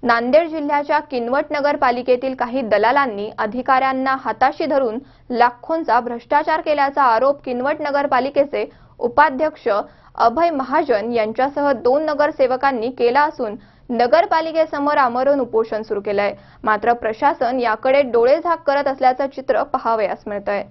नांदेड जिल्ह्याच्या किनवट नगरपालिकेतील काही दलालांनी अधिकाऱ्यांना हाताशी धरून लाखोंचा भ्रष्टाचार केल्याचा आरोप किनवट नगरपालिकेचे उपाध्यक्ष अभय महाजन यांच्यासह 2 नगरसेवकांनी केला असून नगरपालिकेसमोर आमरण उपोषण सुरू केले आहे। मात्र प्रशासन याकडे डोळेझाक करत असल्याचं चित्र पाहावयास मिळतंय।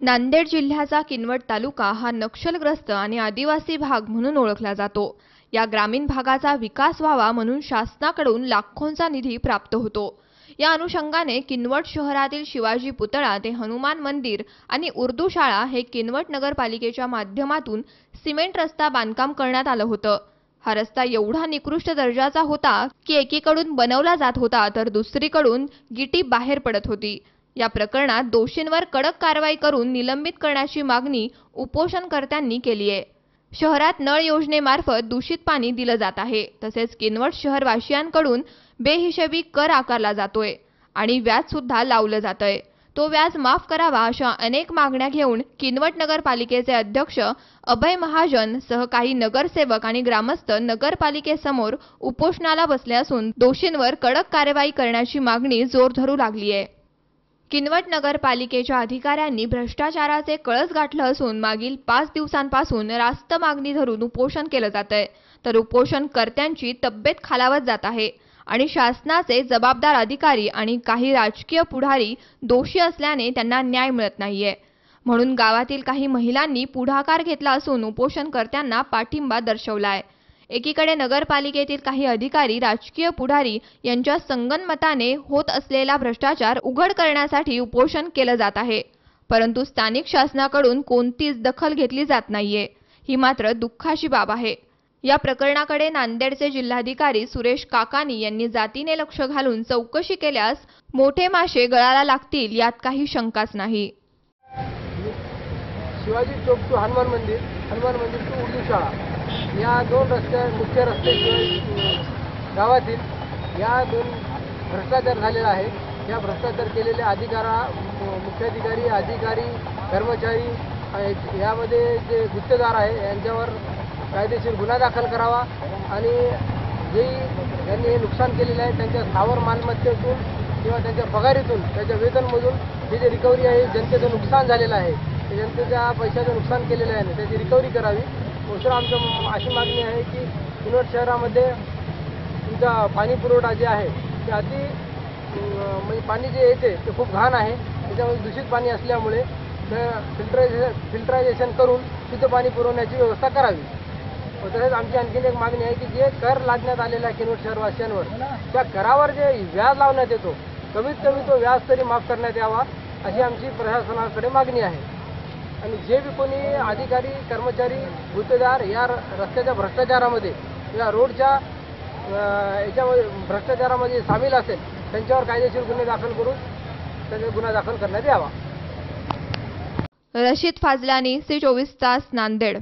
नांदेड जिल्ह्याचा किनवट तालुका हा नक्षलग्रस्त आणि आदिवासी भाग म्हणून ओळखला जातो। या ग्रामीण भागाचा विकास व्हावा म्हणून शासनाकडून लाखोंचा निधी प्राप्त होतो। या अनुषंगाने किनवट शहरातील शिवाजी पुतळा ते हनुमान मंदिर आणि उर्दू शाळा हे किनवट नगरपालिकेच्या माध्यमातून सिमेंट रस्ता बांधकाम करण्यात आलं होतं। हा रस्ता एवढा निकृष्ट दर्जाचा होता की एकीकडून बनवला जात होता तर दुसरीकडून गिटी बाहेर पडत होती। या प्रकरणात दोषींवर कडक कारवाई करून निलंबित करण्याची मागणी उपोषणकर्त्यांनी केली आहे। शहरात नळ योजनेमार्फत दूषित पाणी दिलं जात आहे। तसेच किनवट शहरवासियांकडून बेहिशेबी कर आकारला जातोय आणि व्याज सुद्धा लावलं जातंय। तो व्याज माफ करावा अशा अनेक मागण्या घेऊन किनवट नगरपालिकेचे अध्यक्ष अभय महाजन सह काही नगरसेवक आणि ग्रामस्थ नगरपालिकेसमोर उपोषणाला बसले असून दोषींवर कडक कारवाई करण्याची मागणी जोर धरू लागली आहे। किनवट नगरपालिकेच्या अधिकाऱ्यांनी भ्रष्टाचाराचे कळस गाठलं असून मागील 5 दिवसांपासून रास्त मागणी धरून उपोषण केलं जातंय, तर उपोषणकर्त्यांची तब्येत खालावत जात आहे आणि शासनाचे जबाबदार अधिकारी आणि काही राजकीय पुढारी दोषी असल्याने त्यांना न्याय मिळत नाहीये। म्हणून गावातील काही महिलांनी पुढाकार घेतला असून उपोषणकर्त्यांना पाठिंबा दर्शवलाय। एकीकडे नगरपालिकेतील काही अधिकारी राजकीय पुढारी यांच्या संगनमताने होत असलेला भ्रष्टाचार उघड करण्यासाठी उपोषण केलं जात आहे, परंतु स्थानिक शासनाकडून कोणतीच दखल घेतली जात नाहीये। ही मात्र दुःखाची बाब आहे। या प्रकरणाकडे नांदेडचे जिल्हाधिकारी सुरेश काकानी यांनी जातीने लक्ष घालून चौकशी केल्यास मोठे मासे गळाला लागतील यात काही शंकाच नाही। शिवाजी चौक टू हनुमान मंदिर टू उर्दू शाळा या 2 मुख्य रस्त्याशिवाय गावातील या 2 भ्रष्टाचार झालेला आहे। या भ्रष्टाचार केलेल्या मुख्याधिकारी अधिकारी कर्मचारी यामध्ये जे गुत्तेदार आहे यांच्यावर कायदेशीर गुन्हा दाखल करावा आणि जे यांनी हे नुकसान केलेले आहे त्यांच्या स्थावर मालमत्तेतून किंवा त्यांच्या पगारीतून त्यांच्या वेतनमधून हे जे रिकव्हरी आहे जनतेचं नुकसान झालेलं आहे ते जनतेच्या पैशाचं नुकसान केलेलं आहे त्याची रिकव्हरी करावी। दुसरं आमचं अशी मागणी आहे की किनवट शहरामध्ये तुमचा पाणी पुरवठा जे आहे ते म्हणजे पाणी जे येते ते खूप घाण आहे। त्याच्यामध्ये दूषित पाणी असल्यामुळे फिल्टरायझेशन करून शुद्ध पाणी पुरवण्याची व्यवस्था करावी। तसेच आमची आणखीन एक मागणी आहे की जे कर लादण्यात आलेला आहे किनवट शहरवासियांवर त्या करावर जे व्याज लावण्यात येतो कमीत कमी तो व्याज तरी माफ करण्यात यावा अशी आमची प्रशासनाकडे मागणी आहे। आणि जे बी कोणी अधिकारी कर्मचारी गुत्तेदार या रस्त्याच्या भ्रष्टाचारामध्ये या रोडच्या याच्यामध्ये भ्रष्टाचारामध्ये सामील असेल त्यांच्यावर कायदेशीर गुन्हे दाखल करून त्यांचा गुन्हा दाखल करण्यात यावा। रशीद फाजलानी, C24 तास, नांदेड।